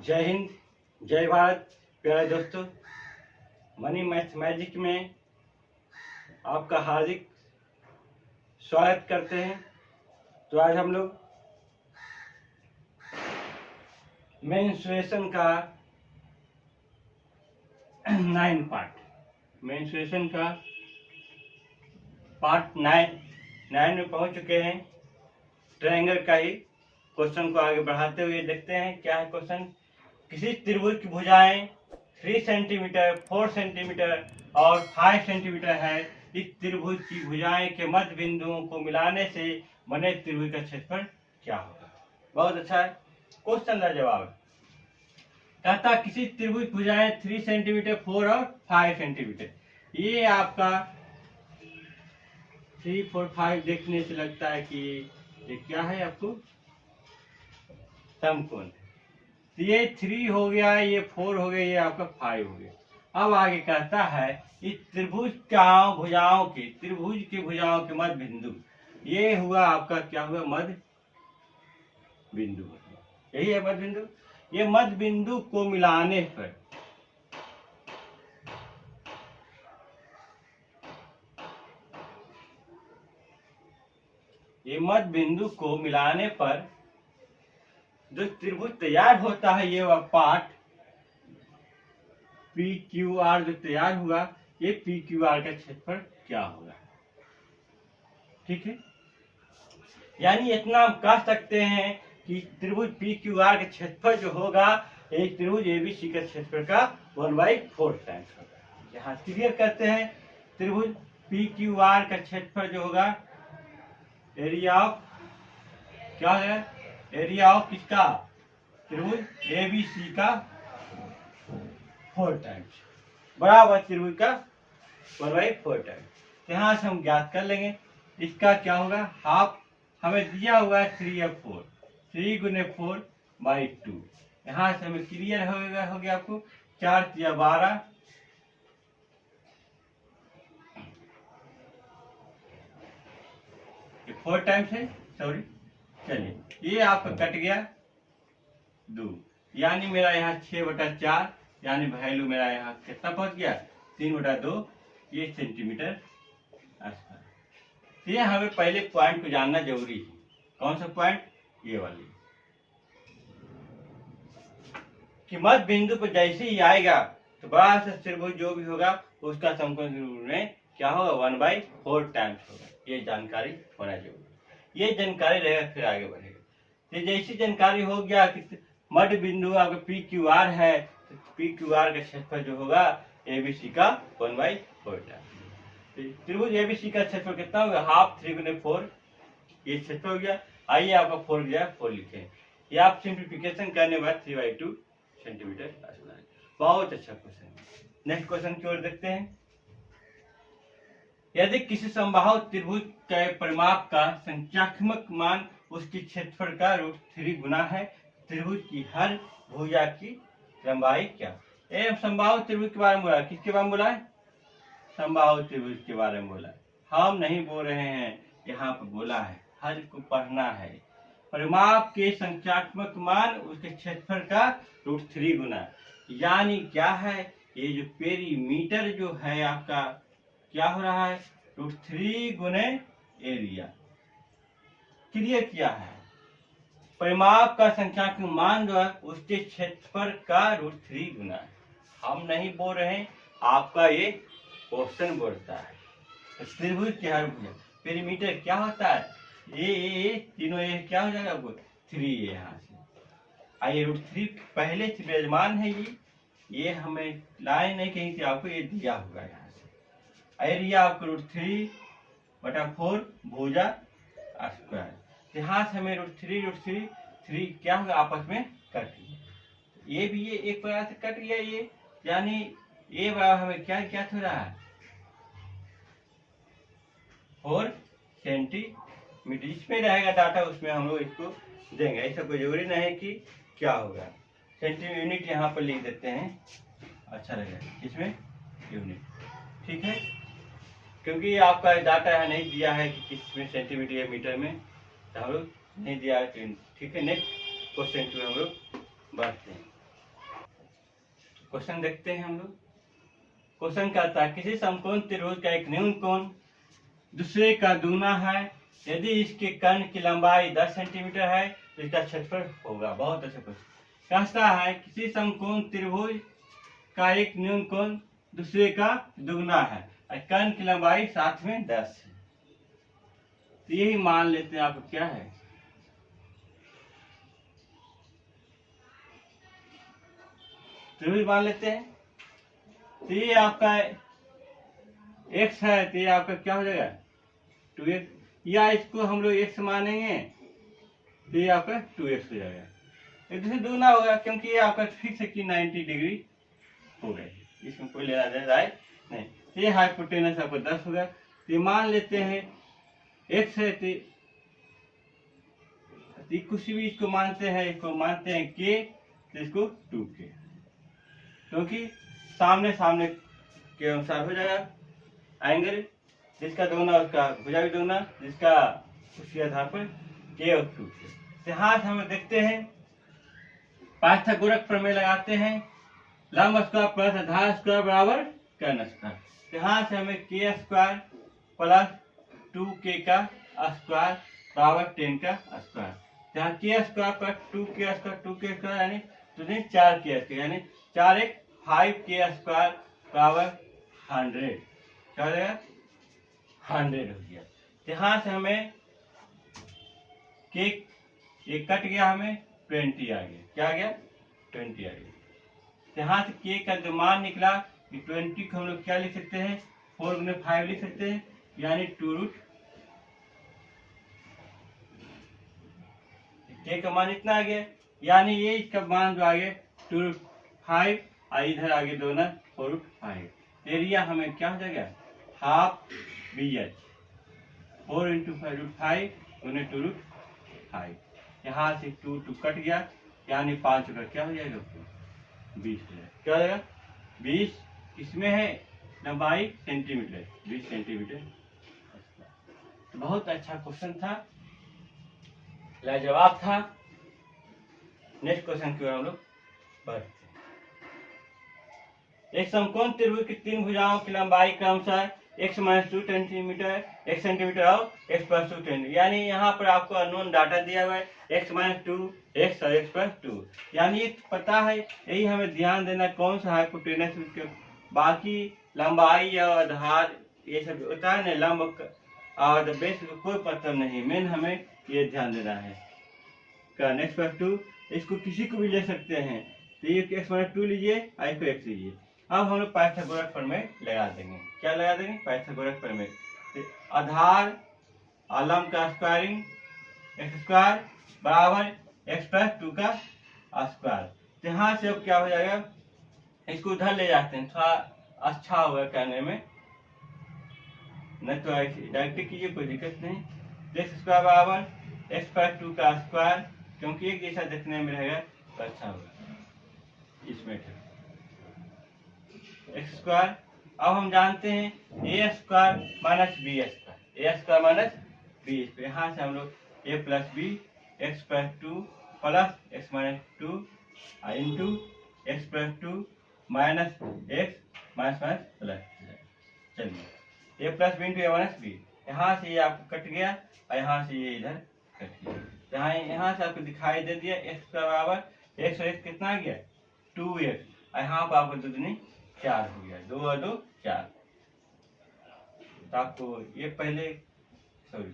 जय हिंद, जय भारत। प्यारे दोस्तों, मनी मैथ मैजिक में आपका हार्दिक स्वागत करते हैं। तो आज हम लोग मेंस्ट्रुएशन का 9 में पहुंच चुके हैं। ट्रायंगल का ही क्वेश्चन को आगे बढ़ाते हुए देखते हैं क्या है क्वेश्चन। किसी त्रिभुज की भुजाएं 3 सेंटीमीटर, 4 सेंटीमीटर और 5 सेंटीमीटर है। इस त्रिभुज की भुजाएं के मध्य बिंदुओं को मिलाने से बने त्रिभुज का क्षेत्रफल क्या होगा। बहुत अच्छा है क्वेश्चन का जवाब। कहता किसी त्रिभुज भुजाएं 3 सेंटीमीटर, 4 और 5 सेंटीमीटर। ये आपका 3, 4, 5 देखने से लगता है कि ये क्या है, आपको समकोण। ये 3 हो गया, ये 4 हो गया, ये आपका 5 हो गया। अब आगे कहता है इस त्रिभुज की भुजाओं के मध्य बिंदु, ये हुआ आपका क्या हुआ, मध्य बिंदु। यही है मध्य बिंदु। ये मध्य बिंदु को मिलाने पर जो त्रिभुज तैयार होता है, ये वह पार्ट पी क्यू आर जो तैयार हुआ, ये पी क्यू आर का क्षेत्रफल क्या होगा। ठीक है, यानी इतना हम कह सकते हैं कि त्रिभुज पी क्यू आर का क्षेत्रफल जो होगा, एक त्रिभुज एबीसी का क्षेत्रफल का 1/4 टाइम्स होगा। यहाँ क्लियर करते हैं, त्रिभुज पी क्यू आर का क्षेत्रफल जो होगा, एरिया ऑफ क्या है, एरिया ऑफ किसका, त्रिभुज एबीसी का 4 टाइम्स बराबर त्रिभुज का 1/4 टाइम्स। यहाँ से हम ज्ञात कर लेंगे इसका क्या होगा, हाफ हमें दिया हुआ है 3f4, 3 गुने 4/2। यहाँ से हमें क्लियर हो गया आपको 4 या 12, ये 4 टाइम्स है, सॉरी। चलिए ये आपका कट गया 2, यानी मेरा यहाँ 6/4, यानी वैल्यू मेरा यहाँ कितना पहुंच गया, 3/2 ये सेंटीमीटर स्क्वायर। ये हमें पहले पॉइंट को जानना जरूरी है। कौन सा पॉइंट, ये वाली, कि मध्य बिंदु पर जैसे ही आएगा तो बड़ा सा त्रिभुज जो भी होगा उसका समकोण में क्या होगा, 1/4 टाइम्स होगा। ये जानकारी होना जरूरी, ये जानकारी रहेगा फिर आगे बढ़ेगा। तो जैसी जानकारी हो गया कि मध्य बिंदु आपका पी क्यू आर है, तो पी क्यू आर का क्षेत्रफल जो होगा एबीसी का 1/4 टाइम्स। त्रिभुज एबीसी का क्षेत्रफल कितना होगा, हाफ 3 गुने 4, ये क्षेत्रफल हो गया। आइए आपका 4 गया, 4 लिखे, ये आप सिंप्लीफिकेशन करने के बाद 3/2 सेंटीमीटर। बहुत अच्छा क्वेश्चन। नेक्स्ट क्वेश्चन की ओर देखते हैं। यदि किसी समबाहु त्रिभुज के परिमाप का संख्यात्मक मान उसके क्षेत्रफल का √3 गुना है, त्रिभुज की हर भुजा की लंबाई क्या। समबाहु त्रिभुज के बारे में बोला, किसके बारे में बोला है, समबाहु त्रिभुज के बारे में बोला है। हम नहीं बोल रहे हैं, यहाँ पर बोला है, हर को पढ़ना है। परिमाप के संख्यात्मक मान उसके क्षेत्रफल का √3 गुना, यानी क्या है, ये जो पेरीमीटर जो है आपका क्या हो रहा है, √3 गुने एरिया। क्लियर किया है, परिमाप का संख्यात्मक मान जो है उसके क्षेत्रफल का √3 गुना है। हम नहीं बोल रहे हैं, आपका ये क्वेश्चन बोलता है। त्रिभुज के हर भुजा पेरीमीटर क्या होता है, ये तीनों ये क्या हो जाएगा आपको 3, यहाँ से आइए √3 पहले से विराजमान है। ये हमें लाइन नहीं कहीं थी, आपको ये दिया होगा यहाँ से। एरिया आपको √3/4 भुजा स्क्वायर। यहाँ से हमें √3 क्या होगा, आपस में कट गया। ये भी ये एक प्रकार से कट गया, ये यानी ये बराबर हमें क्या क्या हो रहा है, 4 सेंटीमीटर। इसमें रहेगा डाटा, उसमें हम लोग इसको देंगे। ऐसा कोई जरूरी नहीं है कि क्या होगा। सेंटीमीटर यूनिट यहाँ पर लिख देते हैं, अच्छा रहेगा, इसमें यूनिट। ठीक है, क्योंकि आपका डाटा है नहीं दिया है कि किसमें सेंटीमीटर या मीटर में, तो हम लोग नहीं दिया है। ठीक है, नेक्स्ट क्वेश्चन को हम लोग बढ़ते हैं। क्वेश्चन देखते हैं हम लोग। क्वेश्चन कहता है किसी समकोण त्रिभुज का एक न्यून कोण दूसरे का दुगना है, यदि इसके कर्ण की लंबाई 10 सेंटीमीटर है तो इसका क्षेत्रफल होगा। बहुत अच्छा क्वेश्चन। कहता है किसी समकोण त्रिभुज का एक न्यून कोण दूसरे का दुगना है और कर्ण की लंबाई साथ में 10 है, तो यही मान लेते हैं आपको क्या है, त्रिभुज मान लेते हैं। तो ये आपका x है, तो ये आपका क्या हो जाएगा 2x, या इसको हम लोग x मानेंगे तो ये आपका 2x हो जाएगा। एक दूसरे दुगना होगा क्योंकि ये आपका फिक्स है कि 90 डिग्री हो गए, इसमें कोई लेना देना राइट नहीं। तो ये हाइपोटेनस आपको 10 होगा। तो ये मान लेते हैं x है, तो कुछ भी इसको मानते हैं, इसको मानते हैं k, तो इसको 2k, क्योंकि सामने सामने के अनुसार हो जाएगा एंगल, जिसका दोगुना उसका भुजा भी दोगुना, जिसका उसी आधार पर k और 2k। यहाँ से हम देखते हैं पाइथागोरस प्रमेय लगाते हैं, लंब स्क्वायर प्लस आधार स्क्वायर बराबर कर्ण स्क्वायर। यहाँ से हमें k स्क्वायर प्लस 2k का स्क्वायर बराबर 10 का स्क्वायर। यहाँ k square plus 2k square, 2k square यानी 4k स्क्वायर, यानी 4 एक 5k स्क्वायर बराबर 100, क्या हो जाएगा 100 हो गया। यहाँ से हमें केक एक कट गया, हमें 20 आ गया, क्या आ गया 20 आ गया। यहाँ से केक का जो मान निकला कि 20 को हम लोग क्या लिख सकते हैं 4 गुने 5 लिख सकते हैं, यानी 2√, के का मान इतना आ गया, यानी ये इसका मान जो आ गया 2√5 और इधर आगे दोनों 4√5। एरिया हमें क्या हो जाएगा हाफ BH, 4 × 5√5 गुने 2√5। यहाँ से 2 कट गया, यानी 5 का क्या हो जाएगा 20 हो जाएगा, क्या हो जाएगा 20। किसमें है लंबाई सेंटीमीटर, 20 सेंटीमीटर। तो बहुत अच्छा क्वेश्चन था, लाजवाब था। नेक्स्ट क्वेश्चन की ओर हम लोग बढ़ते हैं। एक समकोण त्रिभुज की 3 भुजाओं की लंबाई क्रमशः x - 2 सेंटीमीटर, 1 सेंटीमीटर और x + 2 सेंटीमीटर, यानी यहाँ पर आपको अननोन डाटा दिया हुआ है x - 2 x और x + 2, यानी पता है, यही हमें ध्यान देना कौन सा हाइपोटेनस, बाकी लंबाई और आधार ये सब होता है ना, लंब और बेस को कोई पता नहीं, मेन हमें ये ध्यान देना है। कर्ण x + 2, इसको किसी को भी ले सकते हैं, तो ये x - 2 लीजिए, x को x लीजिए। अब हम लोग पाइथागोरस प्रमेय लगा देंगे, क्या लगा देंगे पाइथागोरस प्रमेय। तो आधार लंब का स्क्वायरिंग x स्क्वायर बराबर x + 2 का स्क्वायर। तो यहाँ से अब क्या हो जाएगा, इसको उधर ले जाते हैं, थोड़ा अच्छा होगा करने में, नहीं तो डायरेक्ट कीजिए कोई दिक्कत नहीं। x स्क्वायर बराबर x + 2 का स्क्वायर, क्योंकि एक जैसा देखने में रहेगा तो अच्छा होगा इसमें x स्क्वायर। अब हम जानते हैं a square minus b square, a square minus b square, यहाँ से हम लोग a + b x + 2 plus x - 2 into x + 2 minus x minus plus. चलिए a + b into a - b, यहाँ से ये आपको कट गया और यहाँ से ये इधर कट गया, यहाँ से आपको दिखाई दे दिया x का बराबर x और x कितना आ गया 2x, और यहाँ पर आपको 2 दूनी 4 हो गया, 2 और 2 4। तो आपको ये पहले सॉरी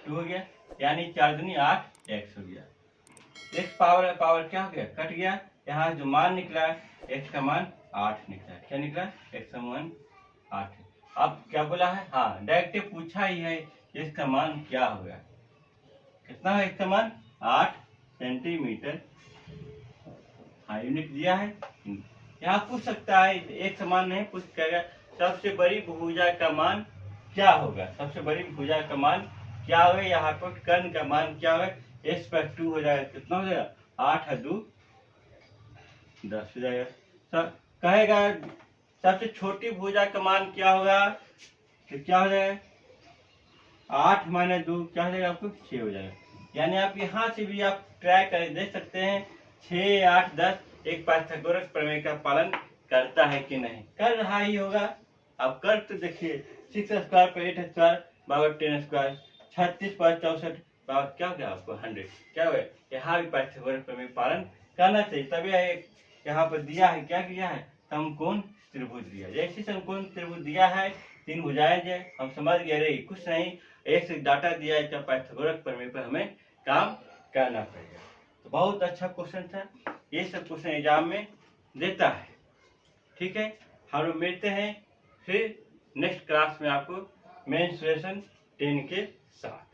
2 हो गया, यानी 4 दूनी 8 x हो गया। x पावर क्या हो गया कट गया, यहाँ जो मान निकला x का मान 8 निकला, क्या निकला x का मान 8। अब क्या बोला है, हाँ डायरेक्ट पूछा ही है इसका मान क्या होगा, कितना है इसका मान 8 सेंटीमीटर, हाँ यूनिट दिया है। यहाँ पूछ सकता है, एक समान नहीं पूछ करेगा, सबसे बड़ी भुजा का मान क्या होगा, सबसे बड़ी भुजा का मान क्या होगा, यहाँ पर कर्ण का मान क्या होगा x + 2 हो जाएगा, कितना हो जाएगा 8 और 2 10 हो जाएगा। सब कहेगा सबसे छोटी भुजा का मान क्या होगा, तो क्या हो जाएगा 8 - 2 क्या हो जाएगा आपको 6 हो जाएगा। यानी आप यहाँ से भी आप ट्राई कर देख सकते हैं 6, 8, 10 एक पाइथागोरस प्रमेय का पालन करता है कि नहीं? कर रहा ही होगा। अब कर तो देखिए, 6 स्क्वायर पर 8 स्क्वायर बराबर 10 स्क्वायर, 36 पर 64 बराबर क्या हो गया आपको 100। क्या हुआ? यहाँ भी पाइथागोरस प्रमेय पालन करना चाहिए। तभी यहाँ पर दिया है, क्या दिया है? समकोण त्रिभुज दिया। जैसे समकोण त्रिभुज दिया है, 3 भुजाएं है, हम समझ गए रे कुछ नहीं, एक से डाटा दिया है, तो पाइथागोरस प्रमेय पर हमें काम करना पड़ेगा। तो बहुत अच्छा क्वेश्चन था, ये सब क्वेश्चन एग्जाम में देता है। ठीक है, हम लोग मिलते हैं फिर नेक्स्ट क्लास में आपको मेंसुरेशन 10 के साथ।